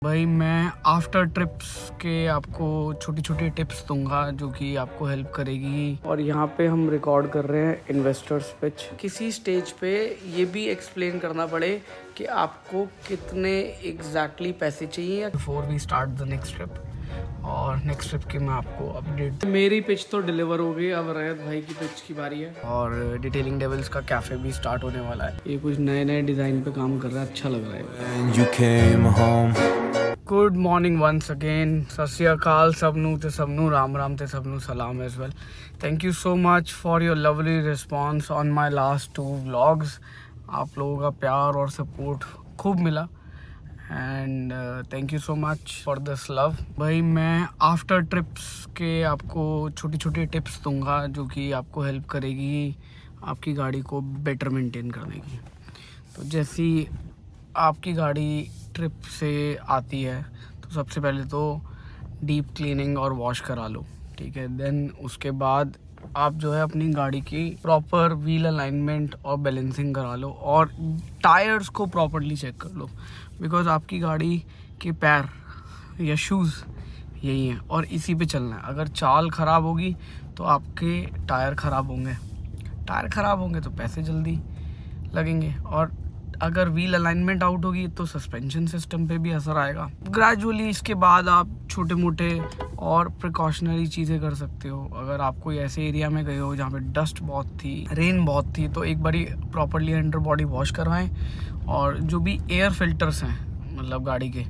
भाई मैं after trips के आपको छोटी छोटी टिप्स दूंगा जो कि आपको हेल्प करेगी। और यहाँ पे हम रिकॉर्ड कर रहे हैं इन्वेस्टर्स पिच। किसी स्टेज पे ये भी एक्सप्लेन करना पड़े कि आपको कितने एग्जैक्टली पैसे चाहिए before we start the next trip. और नेक्स्ट ट्रिप की मैं आपको अपडेट। मेरी पिच तो डिलीवर हो गई, अब रहत भाई की पिच की बारी है। और डिटेलिंग डेविल्स का कैफे भी स्टार्ट होने वाला है। ये कुछ नए नए डिज़ाइन पे काम कर रहा है, अच्छा लग रहा है। You came home. Good morning once again, सत श्री अकाल सबनू ते सबनू, राम राम ते सबनू सलाम as well. Thank you so much for your lovely response on my last 2 vlogs. आप लोगों का प्यार और सपोर्ट खूब मिला and thank you so much for this love. भाई मैं आफ्टर ट्रिप्स के आपको छोटी छोटी टिप्स दूंगा जो कि आपको हेल्प करेगी आपकी गाड़ी को बेटर मेंटेन करने की। तो जैसी आपकी गाड़ी ट्रिप से आती है तो सबसे पहले तो डीप क्लीनिंग और वॉश करा लो, ठीक है। देन उसके बाद आप जो है अपनी गाड़ी की प्रॉपर व्हील अलाइनमेंट और बैलेंसिंग करा लो और टायर्स को प्रॉपरली चेक कर लो, बिकॉज आपकी गाड़ी के पैर या शूज़ यही हैं और इसी पे चलना है। अगर चाल ख़राब होगी तो आपके टायर ख़राब होंगे, टायर ख़राब होंगे तो पैसे जल्दी लगेंगे, और अगर व्हील अलाइनमेंट आउट होगी तो सस्पेंशन सिस्टम पे भी असर आएगा। ग्रेजुअली इसके बाद आप छोटे मोटे और प्रिकॉशनरी चीज़ें कर सकते हो। अगर आप कोई ऐसे एरिया में गए हो जहाँ पे डस्ट बहुत थी, रेन बहुत थी, तो एक बारी प्रॉपरली अंडर बॉडी वॉश करवाएं। और जो भी एयर फिल्टर्स हैं मतलब गाड़ी के,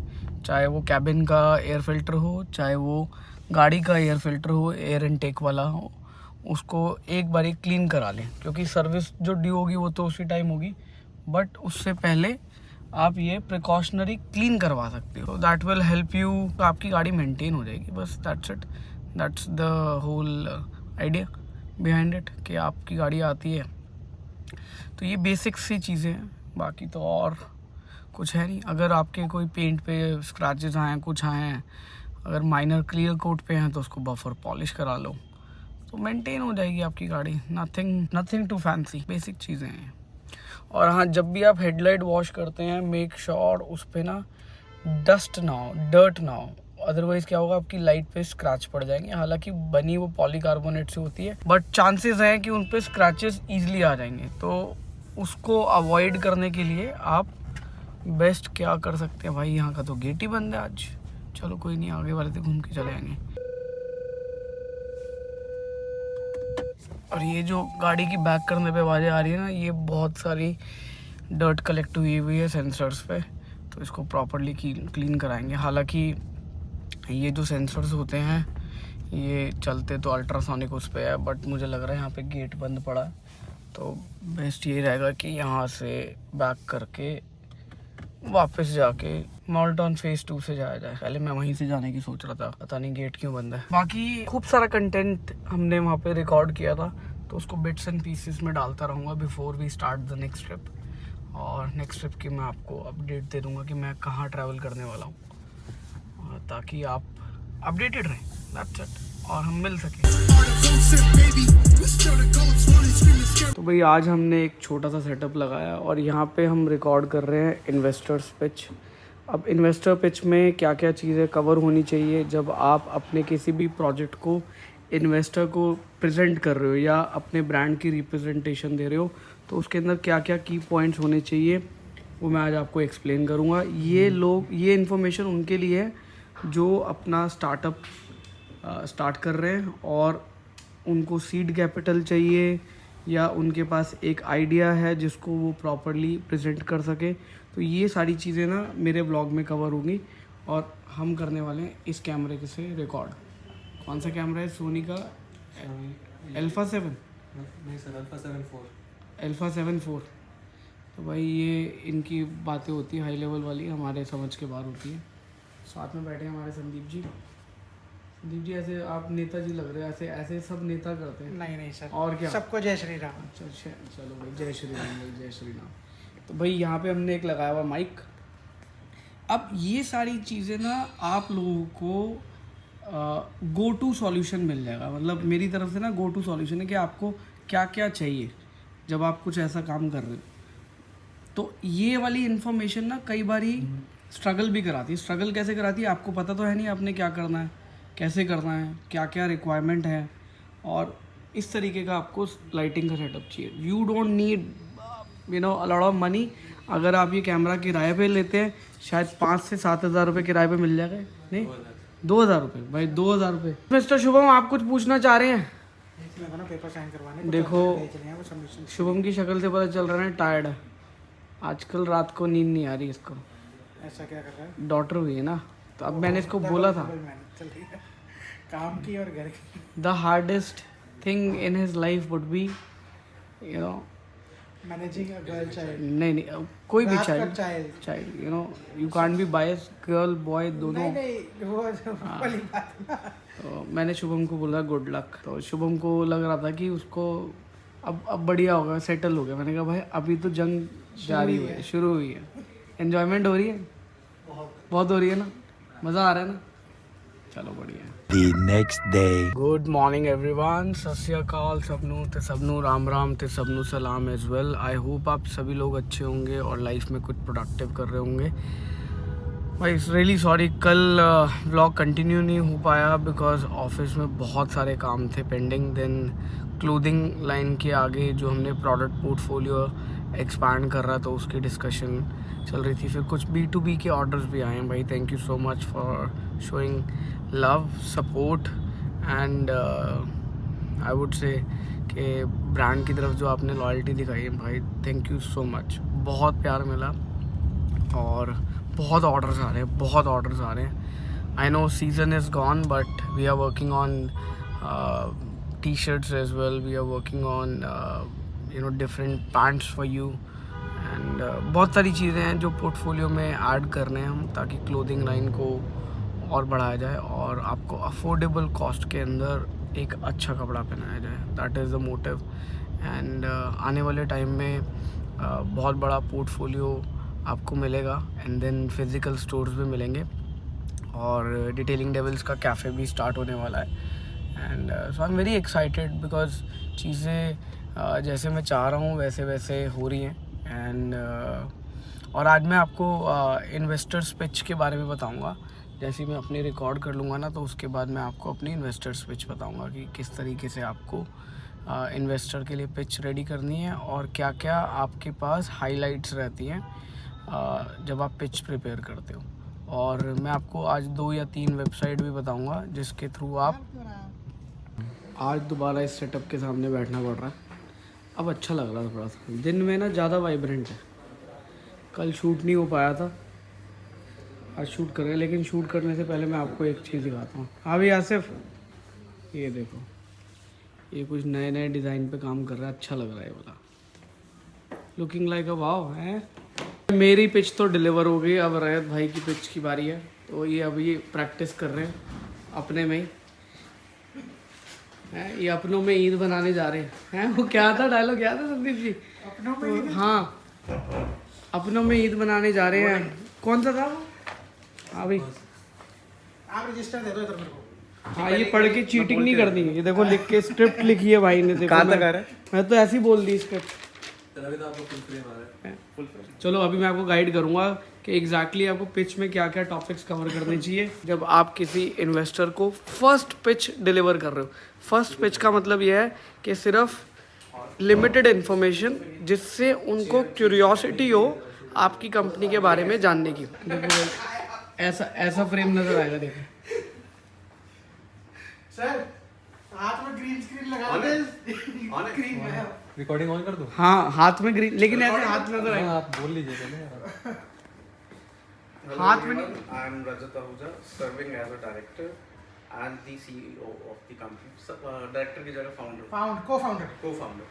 चाहे वो कैबिन का एयर फिल्टर हो, चाहे वो गाड़ी का एयर फिल्टर हो, एयर इनटेक वाला हो, उसको एक बारी क्लीन करा लें, क्योंकि सर्विस जो ड्यू होगी वो तो उसी टाइम होगी, बट उससे पहले आप ये प्रिकॉशनरी क्लीन करवा सकते हो। दैट विल हेल्प यू, आपकी गाड़ी मेंटेन हो जाएगी। बस that's it, that's the whole idea behind it कि आपकी गाड़ी आती है तो ये बेसिक सी चीज़ें हैं, बाकी तो और कुछ है नहीं। अगर आपके कोई पेंट पे स्क्रैचेस आए हैं, कुछ आए हैं, अगर माइनर क्लियर कोट पे हैं तो उसको बफर पॉलिश करा लो तो मेंटेन हो जाएगी आपकी गाड़ी। नथिंग टू फैंसी, बेसिक चीज़ें हैं। और हाँ, जब भी आप हेडलाइट वॉश करते हैं मेक श्योर उस पर ना डस्ट ना हो, डर्ट ना हो, अदरवाइज़ क्या होगा आपकी लाइट पे स्क्रैच पड़ जाएंगे। हालांकि बनी वो पॉलीकार्बोनेट से होती है, बट चांसेस हैं कि उन पे स्क्रैचेस ईजिली आ जाएंगे। तो उसको अवॉइड करने के लिए आप बेस्ट क्या कर सकते हैं भाई, यहाँ का तो गेट ही बंद है आज। चलो कोई नहीं, आगे वाले से घूम के चले आएंगे। और ये जो गाड़ी की बैक करने पे आवाज़ें आ रही है ना, ये बहुत सारी डर्ट कलेक्ट हुई है सेंसर्स पे, तो इसको प्रॉपरली क्लीन कराएंगे। हालांकि ये जो सेंसर्स होते हैं ये चलते तो अल्ट्रासोनिक उस पे है, बट मुझे लग रहा है यहाँ पे गेट बंद पड़ा है, तो बेस्ट ये रहेगा कि यहाँ से बैक करके वापस जाके मॉल्टन फेज 2 से जाया जाए। पहले मैं वहीं से जाने की सोच रहा था, पता नहीं गेट क्यों बंद है। बाकी खूब सारा कंटेंट हमने वहाँ पे रिकॉर्ड किया था, तो उसको बिट्स एंड पीसेस में डालता रहूँगा before we start the next trip. और नेक्स्ट ट्रिप की मैं आपको अपडेट दे दूँगा कि मैं कहाँ ट्रैवल करने वाला हूँ, ताकि आप अपडेटेड रहें, दैट्स इट, और हम मिल सकें। तो भाई आज हमने एक छोटा सा सेटअप लगाया और यहाँ पे हम रिकॉर्ड कर रहे हैं इन्वेस्टर्स पिच। अब इन्वेस्टर पिच में क्या क्या चीज़ें कवर होनी चाहिए जब आप अपने किसी भी प्रोजेक्ट को इन्वेस्टर को प्रेजेंट कर रहे हो या अपने ब्रांड की रिप्रेजेंटेशन दे रहे हो, तो उसके अंदर क्या क्या की पॉइंट्स होने चाहिए वो मैं आज आपको एक्सप्लेन करूँगा। ये इन्फॉर्मेशन उनके लिए है जो अपना स्टार्टअप स्टार्ट कर रहे हैं और उनको सीड कैपिटल चाहिए या उनके पास एक आइडिया है जिसको वो प्रॉपरली प्रेजेंट कर सके। तो ये सारी चीज़ें ना मेरे ब्लॉग में कवर होंगी और हम करने वाले हैं इस कैमरे से रिकॉर्ड। कौन सा कैमरा है? सोनी का अल्फा 7? नहीं सर, अल्फा 7 4। तो भाई ये इनकी बातें होती है हाई लेवल वाली, हमारे समझ के बाहर होती है। साथ में बैठे हैं हमारे संदीप जी। संदीप जी ऐसे आप नेताजी लग रहे हैं, ऐसे ऐसे सब नेता करते हैं। नहीं सर, और क्या, सबको जय श्री राम। अच्छा चलो भाई, जय श्री राम भाई, जय श्री राम। तो भाई यहाँ पे हमने एक लगाया हुआ माइक। अब ये सारी चीज़ें ना आप लोगों को गो टू सॉल्यूशन मिल जाएगा। मतलब मेरी तरफ से ना गो टू सॉल्यूशन है कि आपको क्या क्या चाहिए जब आप कुछ ऐसा काम कर रहे हो। तो ये वाली इन्फॉर्मेशन ना कई बारी स्ट्रगल भी कराती है। स्ट्रगल कैसे कराती है आपको पता तो है नहीं आपने क्या करना है, कैसे करना है, क्या क्या रिक्वायरमेंट है, और इस तरीके का आपको लाइटिंग का सेटअप चाहिए। You don't need a lot of money. अगर आप ये कैमरा किराए पे लेते हैं शायद 5 से 7 हज़ार रुपये किराए पे मिल जाएगा। नहीं 2,000 रुपये भाई, 2,000 रुपये। मिस्टर शुभम आप कुछ पूछना चाह रहे हैं? पेपर साइन करवाने देखो वो सबमिशन। शुभम की शक्ल से पता चल रहा है टायर्ड है आजकल, रात को नींद नहीं आ रही इसको। ऐसा क्या कर रहा है? डॉटर हुई है ना, तो अब मैंने इसको बोला था डबल मेहनत चल रही है, काम की और घर की। The hardest thing in his life would be managing a girl child. नहीं कोई भी child child you can't be bias, girl boy दोनों। नहीं वो वाली बात है ना। तो मैंने शुभम को बोला गुड लक, तो शुभम को लग रहा था कि उसको अब बढ़िया होगा, सेटल हो गया। मैंने कहा भाई अभी तो जंग जारी हुई है, शुरू हुई है, एंजॉयमेंट हो रही है, बहुत हो रही है ना, मज़ा आ रहा है ना, चलो बढ़िया। The next day. Good morning everyone, सत श्री अकाल सबनू राम राम ते सबनू सलाम एज वेल। आई होप आप सभी लोग अच्छे होंगे और लाइफ में कुछ प्रोडक्टिव कर रहे होंगे। भाई रियली सॉरी, कल व्लॉग कंटिन्यू नहीं हो पाया बिकॉज ऑफिस में बहुत सारे काम थे पेंडिंग। देन क्लोथिंग लाइन के आगे जो हमने प्रोडक्ट पोर्टफोलियो एक्सपैंड कर रहा था उसकी डिस्कशन चल रही थी। फिर कुछ B2B के ऑर्डर्स भी आए हैं भाई, thank you so much for showing love support and I would say कि ब्रांड की तरफ जो आपने लॉयल्टी दिखाई है भाई, थैंक यू सो मच। बहुत प्यार मिला और बहुत ऑर्डर्स आ रहे हैं, बहुत ऑर्डर्स आ रहे हैं। I know season is gone but we are working on T-shirts as well, we are working on different pants for you and बहुत सारी चीज़ें हैं जो पोर्टफोलियो में ऐड कर रहे हैं हम, ताकि क्लोथिंग लाइन को और बढ़ाया जाए और आपको अफोर्डेबल कॉस्ट के अंदर एक अच्छा कपड़ा पहनाया जाए। That is the motive and आने वाले टाइम में बहुत बड़ा पोर्टफोलियो आपको मिलेगा एंड देन फिज़िकल स्टोर्स भी मिलेंगे और डिटेलिंग डेविल्स का कैफ़े भी स्टार्ट होने वाला है। And so I am very excited because चीज़ें जैसे मैं चाह रहा हूँ वैसे वैसे हो रही हैं। एंड और आज मैं आपको इन्वेस्टर्स पिच के बारे में बताऊँगा। जैसे मैं अपनी रिकॉर्ड कर लूँगा ना, तो उसके बाद मैं आपको अपनी इन्वेस्टर्स पिच बताऊँगा कि किस तरीके से आपको इन्वेस्टर के लिए पिच रेडी करनी है और क्या क्या आपके पास हाइलाइट्स रहती हैं जब आप पिच प्रिपेयर करते हो। और मैं आपको आज 2 या 3 वेबसाइट भी बताऊँगा जिसके थ्रू आप आज दोबारा इस सेटअप के सामने बैठना पड़ रहा है। अब अच्छा लग रहा है थोड़ा सा, दिन में ना ज़्यादा वाइब्रेंट है। कल शूट नहीं हो पाया था, आज शूट कर रहे हैं, लेकिन शूट करने से पहले मैं आपको एक चीज़ दिखाता हूँ। हाँ भी आसिफ, ये देखो, ये कुछ नए नए डिज़ाइन पे काम कर रहा है, अच्छा लग रहा है ये वाला, लुकिंग लाइक अ वाव है। मेरी पिच तो डिलीवर हो गई, अब रैयत भाई की पिच की बारी है। तो ये अभी प्रैक्टिस कर रहे हैं अपने में ही हैं, ये अपनों में ईद बनाने जा रहे हैं। वो क्या था डायलॉग, क्या था संदीप जी? अपनों में हाँ, अपनों में ईद बनाने जा रहे हैं। कौन सा था वो? हाँ भाई, आप रजिस्टर दे दो इधर मेरे को। हाँ ये पढ़ के चीटिंग नहीं करनी है। ये देखो लिख के स्क्रिप्ट लिखी है भाई ने, देखो मैं तो ऐसे ही बोल दी स्क्रिप्ट। चलो अभी मैं आपको गाइड करूंगा कि एग्जैक्टली आपको पिच में क्या क्या टॉपिक्स कवर करने चाहिए जब आप किसी इन्वेस्टर को फर्स्ट पिच डिलीवर कर रहे हो। फर्स्ट पिच का मतलब यह है कि सिर्फ लिमिटेड इन्फॉर्मेशन जिससे उनको क्यूरियोसिटी हो आपकी कंपनी के बारे में जानने की। देखो ऐसा फ्रेम नजर आएगा, देखो सर हाथ में ग्रीन स्क्रीन लगा दे। ग्रीन है, रिकॉर्डिंग ऑन कर दो। हाँ हाथ में ग्रीन, लेकिन ऐसे हाथ नजर आएगा। आप बोल लीजिए पहले। हाथ में I am Rajat Ahuja, serving as a director and the CEO of the company. Director की जगह founder. co-founder. Co-founder.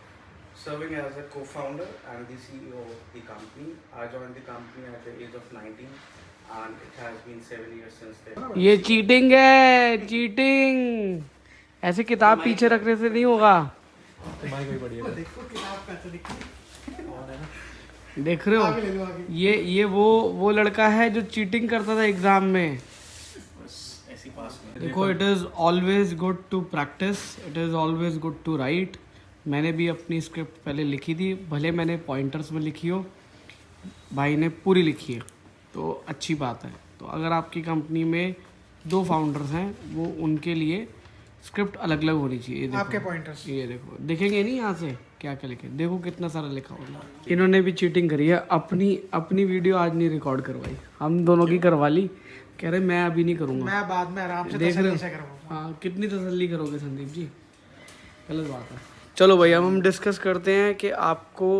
Serving as a co-founder and the CEO of the company. I joined the company at the age of 19 and it has been 7 years since then. ये cheating है, cheating. ऐसे किताब पीछे रखने से नहीं होगा। तुम्हारी कोई बढ़िया। देखो किताब कैसे दिखती देख रहे आगे ले लो, हो, आगे। ये वो लड़का है जो चीटिंग करता था एग्जाम में। ऐसी पास में देखो, it is always good to practice, it is always good to write. मैंने भी अपनी स्क्रिप्ट पहले लिखी थी, भले मैंने पॉइंटर्स में लिखी हो, भाई ने पूरी लिखी है। तो अच्छी बात है। तो अगर आपकी कंपनी में 2 फाउंडर्स हैं, वो उनके लिए स्क्रिप्ट अलग अलग होनी चाहिए। ये देखो, आपके पॉइंटर्स ये देखो, देखेंगे नहीं यहाँ से क्या क्या लिखे, देखो कितना सारा लिखा होगा। इन्होंने भी चीटिंग करी है, अपनी वीडियो आज नहीं रिकॉर्ड करवाई, हम दोनों की करवा ली। कह रहे मैं अभी नहीं करूँगा, मैं बाद में आराम से देख रहे तसल्ली हो? से करवाऊंगा। हाँ, कितनी तसल्ली करोगे संदीप जी, गलत बात है। चलो भैया, हम डिस्कस करते हैं कि आपको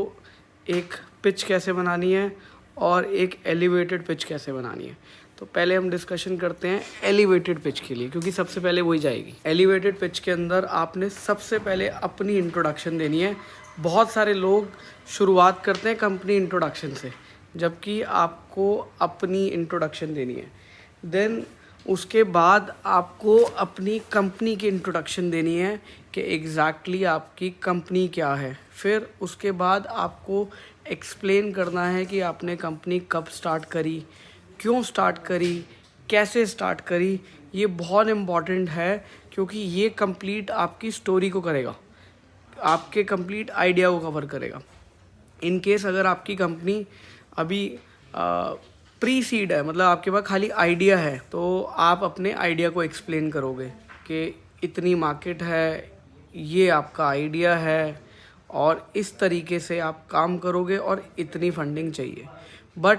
एक पिच कैसे बनानी है और एक एलिवेटेड पिच कैसे बनानी है। तो पहले हम डिस्कशन करते हैं एलिवेटेड पिच के लिए, क्योंकि सबसे पहले वही जाएगी। एलिवेटेड पिच के अंदर आपने सबसे पहले अपनी इंट्रोडक्शन देनी है। बहुत सारे लोग शुरुआत करते हैं कंपनी इंट्रोडक्शन से, जबकि आपको अपनी इंट्रोडक्शन देनी है। देन उसके बाद आपको अपनी कंपनी की इंट्रोडक्शन देनी है कि एग्जैक्टली आपकी कंपनी क्या है। फिर उसके बाद आपको एक्सप्लेन करना है कि आपने कंपनी कब स्टार्ट करी, क्यों स्टार्ट करी, कैसे स्टार्ट करी। ये बहुत इम्पॉर्टेंट है, क्योंकि ये कंप्लीट आपकी स्टोरी को करेगा, आपके कंप्लीट आइडिया को कवर करेगा। इन केस अगर आपकी कंपनी अभी प्री सीड है, मतलब आपके पास खाली आइडिया है, तो आप अपने आइडिया को एक्सप्लेन करोगे कि इतनी मार्केट है, ये आपका आइडिया है और इस तरीके से आप काम करोगे और इतनी फंडिंग चाहिए। बट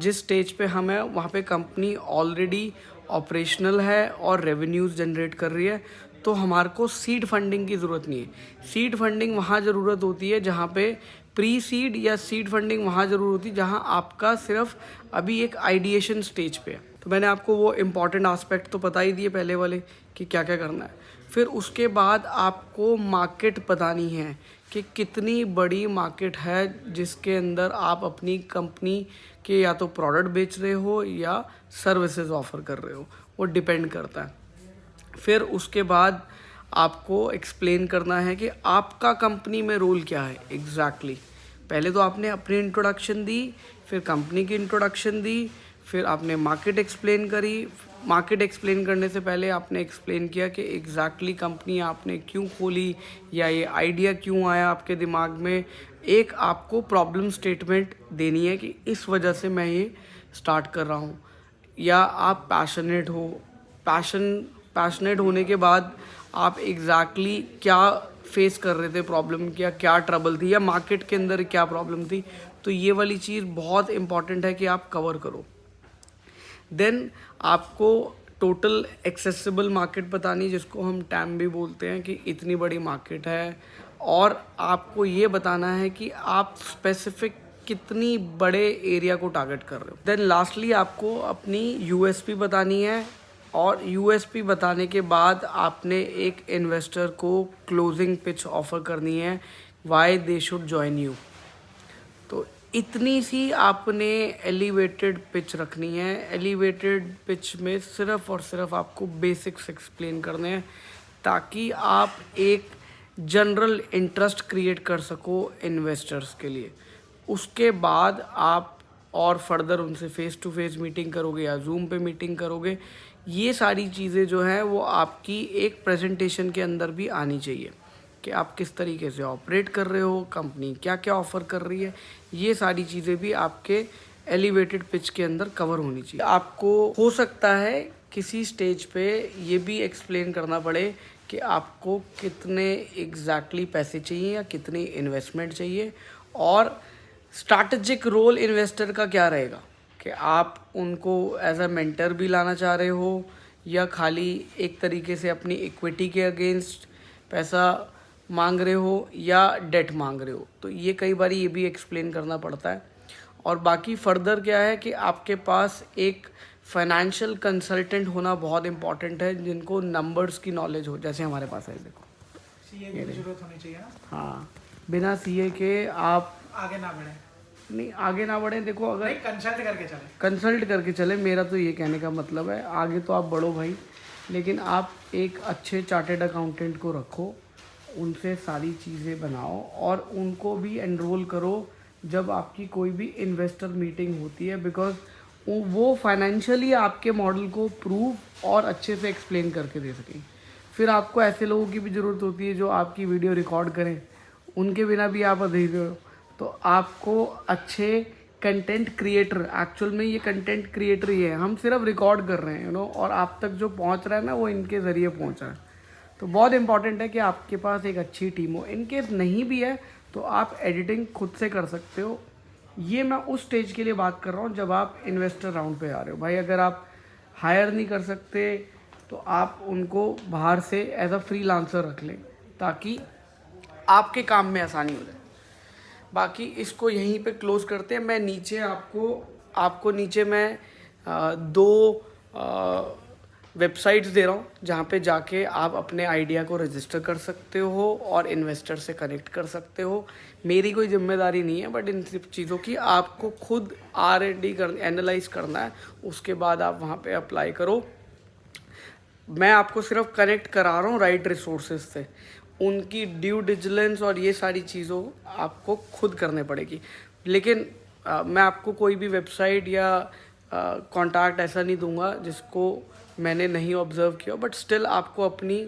जिस स्टेज पे हम हैं, वहाँ पे कंपनी ऑलरेडी ऑपरेशनल है और रेवेन्यूज़ जनरेट कर रही है, तो हमारे को सीड फंडिंग की ज़रूरत नहीं है। सीड फंडिंग वहाँ ज़रूरत होती है जहाँ पे प्री सीड या सीड फंडिंग वहाँ ज़रूर होती है जहाँ आपका सिर्फ अभी एक आइडिएशन स्टेज पे है। तो मैंने आपको वो इम्पॉर्टेंट आस्पेक्ट तो बता ही दिए पहले वाले कि क्या क्या करना है। फिर उसके बाद आपको मार्केट बतानी है कि कितनी बड़ी मार्केट है जिसके अंदर आप अपनी कंपनी के या तो प्रोडक्ट बेच रहे हो या सर्विसेज ऑफर कर रहे हो, वो डिपेंड करता है। फिर उसके बाद आपको एक्सप्लेन करना है कि आपका कंपनी में रोल क्या है एग्जैक्टली। पहले तो आपने अपनी इंट्रोडक्शन दी, फिर कंपनी की इंट्रोडक्शन दी, फिर आपने मार्केट एक्सप्लेन करी। मार्केट एक्सप्लेन करने से पहले आपने एक्सप्लेन किया कि एग्जैक्टली कंपनी आपने क्यों खोली या ये आइडिया क्यों आया आपके दिमाग में। एक आपको प्रॉब्लम स्टेटमेंट देनी है कि इस वजह से मैं ये स्टार्ट कर रहा हूँ, या आप पैशनेट हो। पैशनेट होने के बाद आप एग्जैक्टली क्या फेस कर रहे थे, प्रॉब्लम क्या ट्रबल थी, या मार्केट के अंदर क्या प्रॉब्लम थी। तो ये वाली चीज़ बहुत इंपॉर्टेंट है कि आप कवर करो। देन आपको टोटल एक्सेसिबल मार्केट बतानी, जिसको हम टैम भी बोलते हैं, कि इतनी बड़ी मार्केट है। और आपको ये बताना है कि आप स्पेसिफिक कितनी बड़े एरिया को टारगेट कर रहे हो। देन लास्टली आपको अपनी यूएसपी बतानी है, और यूएसपी बताने के बाद आपने एक इन्वेस्टर को क्लोजिंग पिच ऑफर करनी है, why they should join you. तो इतनी सी आपने एलिवेटेड पिच रखनी है। एलिवेटेड पिच में सिर्फ और सिर्फ आपको बेसिक्स एक्सप्लेन करने हैं, ताकि आप एक जनरल इंटरेस्ट क्रिएट कर सको इन्वेस्टर्स के लिए। उसके बाद आप और फर्दर उनसे फेस टू फेस मीटिंग करोगे या जूम पे मीटिंग करोगे। ये सारी चीज़ें जो हैं वो आपकी एक प्रेजेंटेशन के अंदर भी आनी चाहिए कि आप किस तरीके से ऑपरेट कर रहे हो, कंपनी क्या क्या ऑफ़र कर रही है। ये सारी चीज़ें भी आपके एलिवेटेड पिच के अंदर कवर होनी चाहिए। आपको हो सकता है किसी स्टेज पे ये भी एक्सप्लेन करना पड़े कि आपको कितने एग्जैक्टली पैसे चाहिए या कितनी इन्वेस्टमेंट चाहिए, और स्ट्रैटेजिक रोल इन्वेस्टर का क्या रहेगा, कि आप उनको एज अ मेंटर भी लाना चाह रहे हो या खाली एक तरीके से अपनी इक्विटी के अगेंस्ट पैसा मांग रहे हो या डेट मांग रहे हो। तो ये कई बार ये भी एक्सप्लेन करना पड़ता है। और बाकी फर्दर क्या है कि आपके पास एक फाइनेंशियल कंसल्टेंट होना बहुत इंपॉर्टेंट है, जिनको नंबर्स की नॉलेज हो, जैसे हमारे पास है। देखो सीए की जरूरत होनी चाहिए ना। हाँ, बिना सीए के आप आगे ना बढ़े, नहीं आगे ना बढ़े। देखो अगर कंसल्ट करके चले, मेरा तो ये कहने का मतलब है, आगे तो आप बढ़ो भाई, लेकिन आप एक अच्छे चार्टेड अकाउंटेंट को रखो, उनसे सारी चीज़ें बनाओ और उनको भी एनरोल करो जब आपकी कोई भी इन्वेस्टर मीटिंग होती है, बिकॉज वो फाइनेंशियली आपके मॉडल को प्रूव और अच्छे से एक्सप्लेन करके दे सकें। फिर आपको ऐसे लोगों की भी ज़रूरत होती है जो आपकी वीडियो रिकॉर्ड करें, उनके बिना भी आप अधूरे हो। तो आपको अच्छे कंटेंट क्रिएटर, एक्चुअल में ये कंटेंट क्रिएटर ही है, हम सिर्फ रिकॉर्ड कर रहे हैं और आप तक जो पहुंच रहा है ना वो इनके ज़रिए पहुंच रहा है। तो बहुत इंपॉर्टेंट है कि आपके पास एक अच्छी टीम हो। इनकेस नहीं भी है तो आप एडिटिंग खुद से कर सकते हो। ये मैं उस स्टेज के लिए बात कर रहा हूँ जब आप इन्वेस्टर राउंड पे आ रहे हो। भाई अगर आप हायर नहीं कर सकते तो आप उनको बाहर से एज अ फ्रीलांसर रख लें ताकि आपके काम में आसानी हो जाए। बाकी इसको यहीं पे क्लोज़ करते हैं। मैं नीचे आपको नीचे मैं 2 वेबसाइट्स दे रहा हूँ जहाँ पे जाके आप अपने आइडिया को रजिस्टर कर सकते हो और इन्वेस्टर से कनेक्ट कर सकते हो। मेरी कोई जिम्मेदारी नहीं है, बट इन सब चीज़ों की आपको खुद R&D एनालाइज करना है, उसके बाद आप वहाँ पे अप्लाई करो। मैं आपको सिर्फ कनेक्ट करा रहा हूँ राइट रिसोर्सेज से। उनकी ड्यू डिलिजेंस और ये सारी चीज़ों आपको खुद करने पड़ेगी। लेकिन मैं आपको कोई भी वेबसाइट या कॉन्टैक्ट ऐसा नहीं दूंगा जिसको मैंने नहीं ऑब्जर्व किया, बट स्टिल आपको अपनी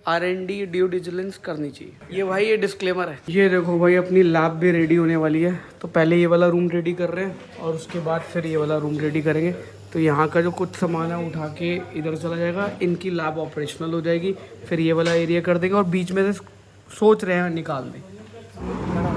R&D ड्यू डिलिजेंस करनी चाहिए। ये भाई ये डिस्क्लेमर है। ये देखो भाई अपनी लैब भी रेडी होने वाली है, तो पहले ये वाला रूम रेडी कर रहे हैं और उसके बाद फिर ये वाला रूम रेडी करेंगे। तो यहाँ का जो कुछ सामान है उठा के इधर चला जाएगा, इनकी लैब ऑपरेशनल हो जाएगी, फिर ये वाला एरिया कर देंगे और बीच में से सोच रहे हैं निकाल दें।